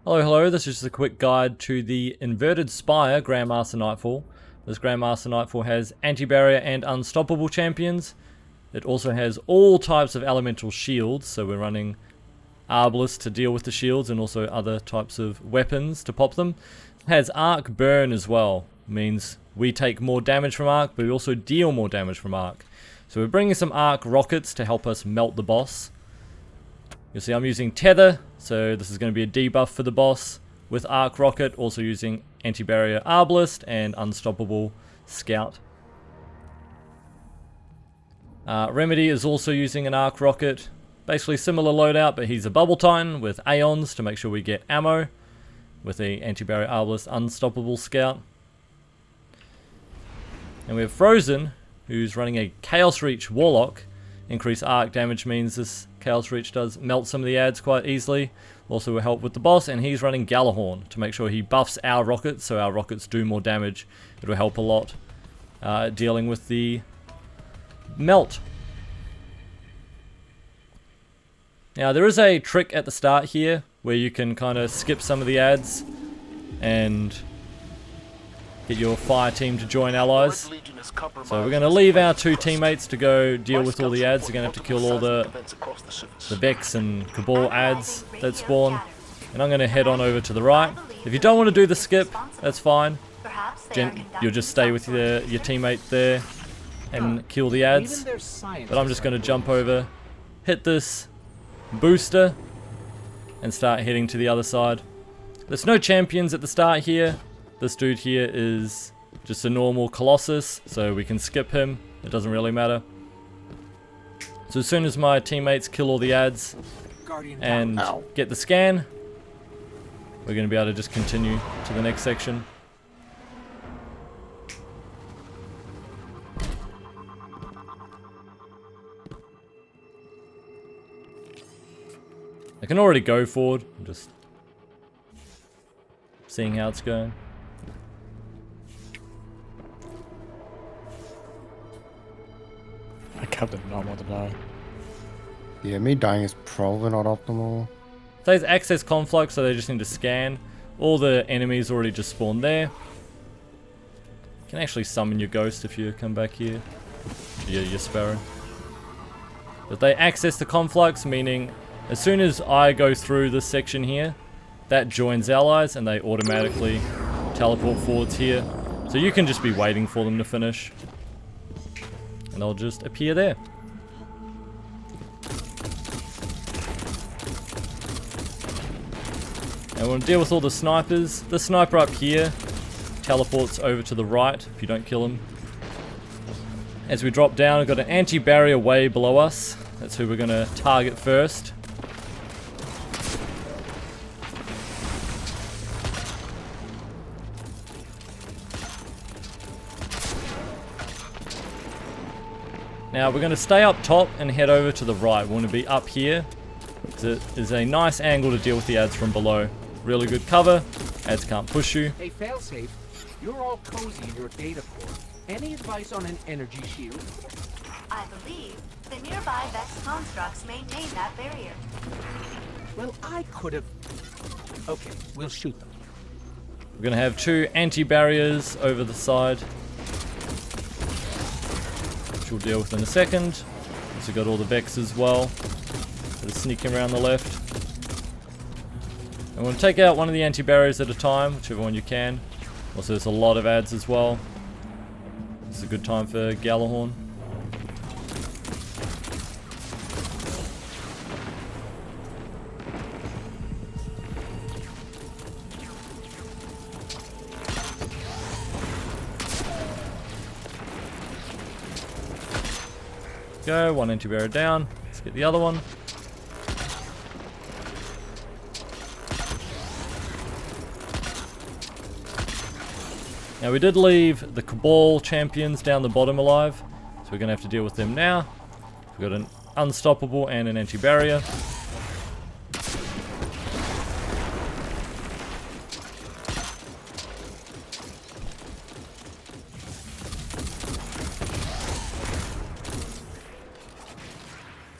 Hello, this is just a quick guide to the inverted Spire Grandmaster Nightfall. This Grandmaster Nightfall has anti-barrier and unstoppable champions. It also has all types of elemental shields, so we're running Arbalest to deal with the shields and also other types of weapons to pop them. It has arc burn as well, means we take more damage from arc, but we also deal more damage from arc. So we're bringing some arc rockets to help us melt the boss. You'll see I'm using tether, so this is going to be a debuff for the boss with arc rocket, also using anti-barrier arbalest and unstoppable scout. Remedy is also using an arc rocket, basically similar loadout, but he's a bubble titan with aeons to make sure we get ammo with the anti-barrier arbalest unstoppable scout. And we have Frozen, who's running a Chaos Reach Warlock. Increased arc damage means this Chaos Reach does melt some of the ads quite easily. Also will help with the boss, and he's running Galahorn to make sure he buffs our rockets, so our rockets do more damage. It will help a lot dealing with the melt. Now there is a trick at the start here where you can kind of skip some of the ads and get your fire team to join allies. So we're going to leave our two teammates to go deal with all the ads. They're going to have to kill all the Vex and Cabal ads that spawn. And I'm going to head on over to the right. If you don't want to do the skip, that's fine. You'll just stay with your teammate there and kill the ads. But I'm just going to jump over, hit this booster, and start heading to the other side. There's no champions at the start here. This dude here is just a normal Colossus, so we can skip him. It doesn't really matter. So as soon as my teammates kill all the ads and get the scan, we're going to be able to just continue to the next section. I can already go forward. I'm just seeing how it's going. I kept it not want to die. Yeah, me dying is probably not optimal. It says access conflict, so they just need to scan. All the enemies already just spawned there. You can actually summon your ghost if you come back here. Yeah, your Sparrow. But they access the conflux, meaning as soon as I go through this section here, that joins allies and they automatically teleport forwards here. So you can just be waiting for them to finish. And they'll just appear there. And we'll deal with all the snipers. The sniper up here teleports over to the right if you don't kill him. As we drop down, we've got an anti-barrier way below us. That's who we're going to target first. Now we're going to stay up top and head over to the right. We want to be up here, because it is a nice angle to deal with the ads from below. Really good cover. Ads can't push you. Hey, failsafe, you're all cozy in your data core. Any advice on an energy shield? I believe the nearby Vex constructs maintain that barrier. Well, I could have... Okay, we'll shoot them. We're going to have two anti-barriers over the side, which we'll deal with in a second. Also got all the Vex as well. That are sneaking around the left. And we'll take out one of the anti-barriers at a time, whichever one you can. Also there's a lot of ads as well. This is a good time for Galahorn. Go, one anti-barrier down. Let's get the other one. Now we did leave the Cabal champions down the bottom alive, so we're going to have to deal with them now. We've got an unstoppable and an anti-barrier.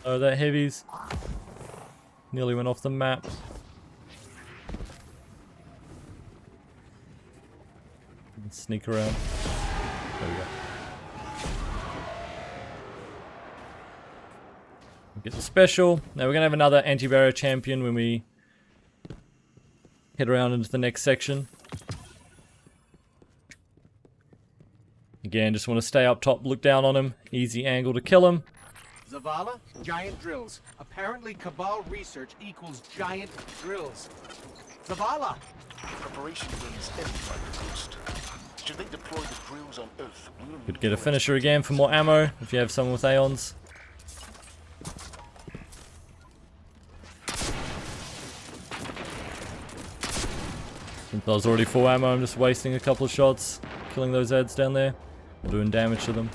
Oh, that heavies nearly went off the map. Let's sneak around. There we go. Get the special. Now we're gonna have another anti-barrier champion when we head around into the next section. Again, just want to stay up top, look down on him. Easy angle to kill him. Zavala, giant drills. Apparently Cabal research equals giant drills. Zavala! Preparation rooms empty by the coast. Should they deploy the drills on Earth? Could get a finisher again for more ammo if you have someone with Aeons. Since I was already full ammo, I'm just wasting a couple of shots, killing those ads down there, or doing damage to them.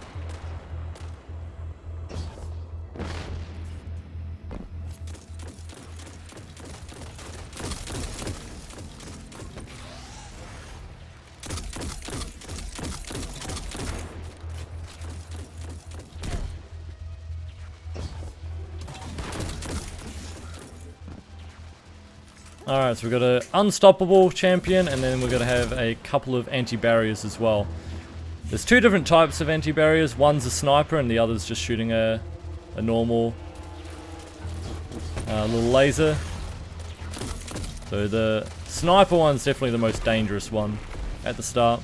Alright, so we've got an unstoppable champion, and then we're going to have a couple of anti-barriers as well. There's two different types of anti-barriers. One's a sniper, and the other's just shooting a normal little laser. So the sniper one's definitely the most dangerous one at the start.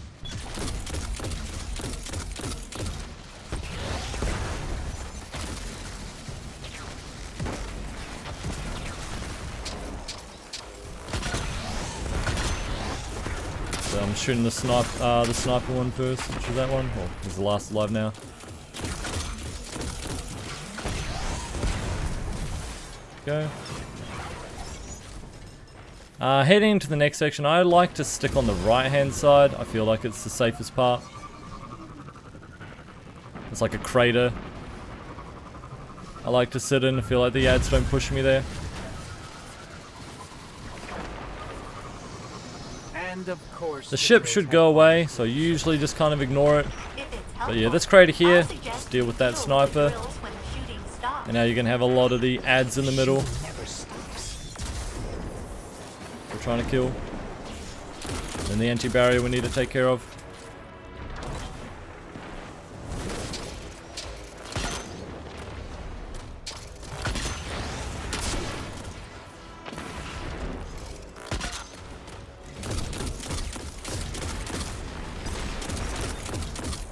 I'm shooting the sniper one first, which is that one. Well, he's the last alive now. Go. Heading into the next section, I like to stick on the right hand side. I feel like it's the safest part. It's like a crater. I like to sit in. I feel like the ads don't push me there. Of course, The ship should go away, so I usually just kind of ignore it. But yeah, this crater here, just deal with that sniper. And now you're going to have a lot of the ads in the middle. We're trying to kill. And the anti-barrier we need to take care of.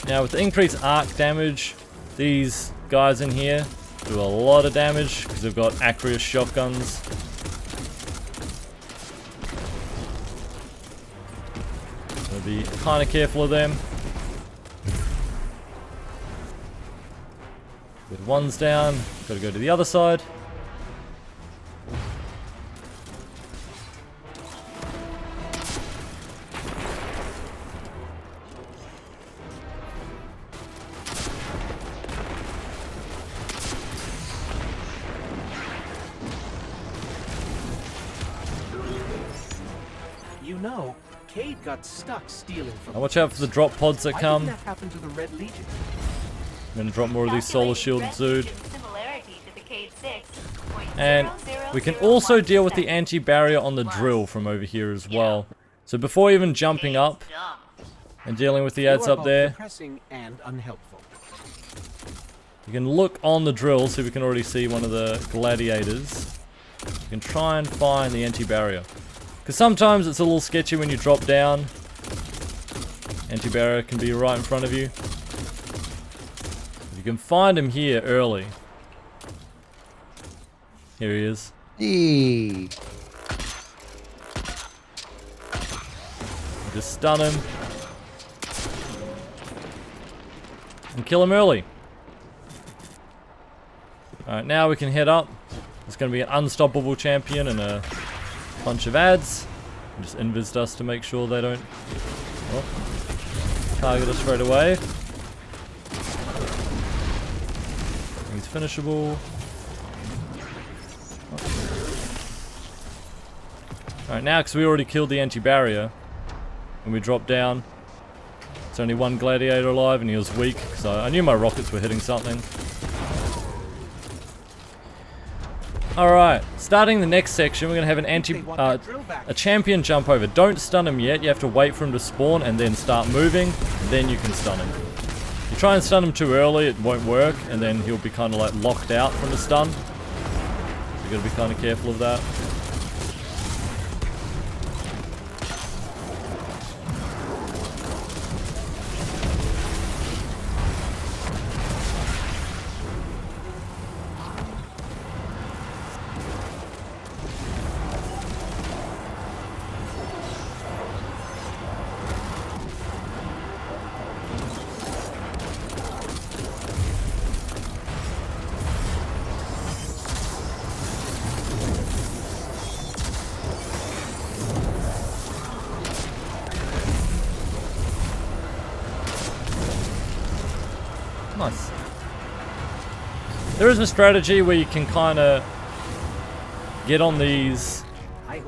Now with the increased arc damage, these guys in here do a lot of damage because they've got Acreus shotguns. So be kind of careful of them. Good, one's down, got to go to the other side. You know, Cade got stuck stealing from. Now watch out for the drop pods that Why come. didn't that happen to the Red Legion? I'm going to drop more of these solar shield Zood. And we can also deal with the anti-barrier on the drill from over here as well. So before even jumping up and dealing with the ads up there, Depressing and unhelpful. you can look on the drill, so we can already see one of the gladiators. You can try and find the anti-barrier. Because sometimes it's a little sketchy when you drop down. Anti-barrier can be right in front of you. You can find him here early. Here he is. Eee. Just stun him. And kill him early. Alright, now we can head up. It's going to be an unstoppable champion and a bunch of ads. Just invised us to make sure they don't target us straight away. He's finishable. Alright, now because we already killed the anti-barrier and we dropped down, it's only one gladiator alive and he was weak, so I knew my rockets were hitting something. Alright, starting the next section, we're going to have an a champion jump over. Don't stun him yet, you have to wait for him to spawn and then start moving, then you can stun him. If you try and stun him too early, it won't work, and then he'll be kind of like locked out from the stun. So you got to be kind of careful of that. Nice. There is a strategy where you can kind of get on these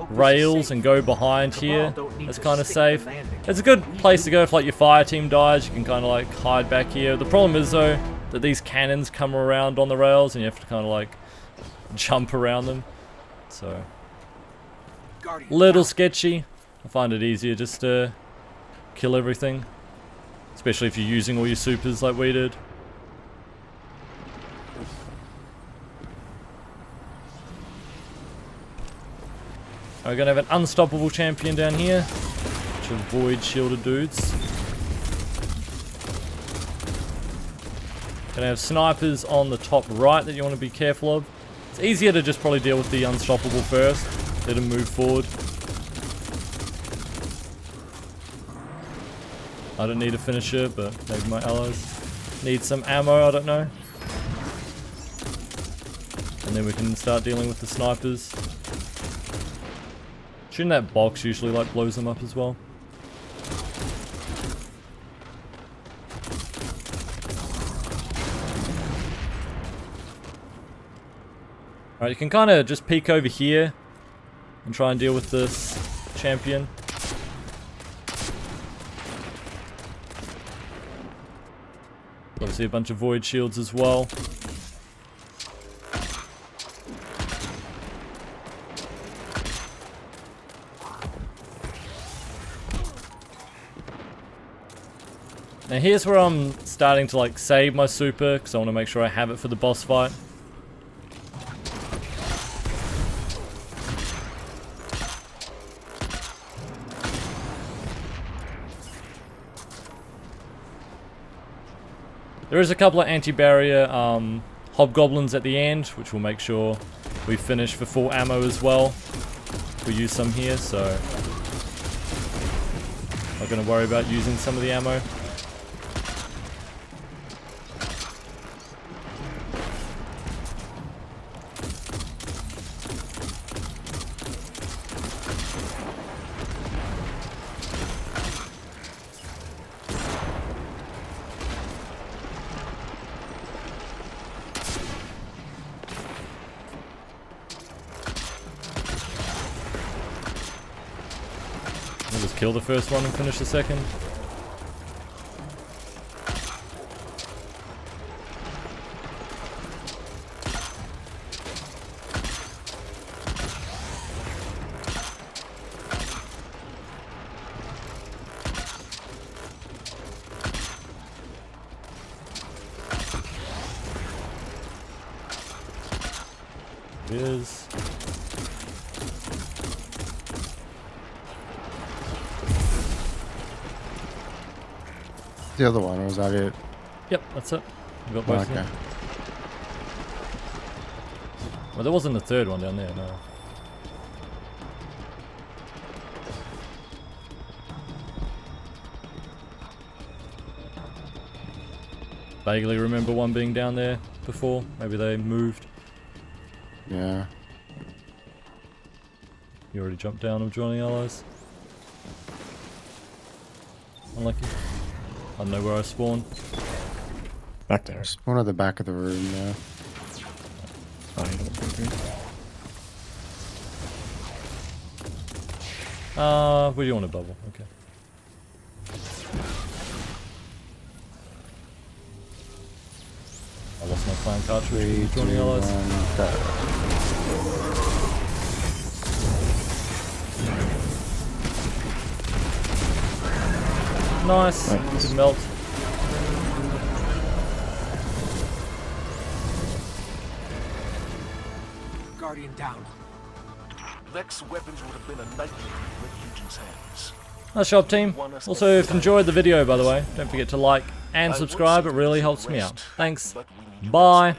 rails and go behind here. That's kind of safe. It's a good place to go if like your fire team dies. You can kind of like hide back here. The problem is though that these cannons come around on the rails and you have to kind of like jump around them. So little sketchy. I find it easier just to kill everything, especially if you're using all your supers like we did. We're going to have an unstoppable champion down here. Bunch of void shielded dudes. Going to have snipers on the top right that you want to be careful of. It's easier to just probably deal with the unstoppable first. Let them move forward. I don't need a finisher, but maybe my allies need some ammo, I don't know. And then we can start dealing with the snipers. Shooting that box usually like blows them up as well. Alright, you can kind of just peek over here and try and deal with this champion. Obviously a bunch of void shields as well. Now here's where I'm starting to like save my super because I want to make sure I have it for the boss fight. There is a couple of anti-barrier hobgoblins at the end, which will make sure we finish for full ammo as well. We use some here, so not going to worry about using some of the ammo. We'll just kill the first one and finish the second. It is. The other one, or was that it? Yep, that's it. We got both of them. Well, there wasn't a third one down there, no. Vaguely remember one being down there before. Maybe they moved. Yeah. You already jumped down of joining allies. Unlucky. I don't know where I spawned. Back there. Spawn at the back of the room now. Oh, you don't think Where do you want to bubble? Okay. I lost my clan cartridge. 3, 2, Joining allies. 1, go. Nice. Nice. Good melt. Guardian down. Vex weapons would have been a nightmare in Red Legion's hands. Nice job, team. Also, if you enjoyed the video, by the way, don't forget to like and subscribe. It really helps me out. Thanks. Bye.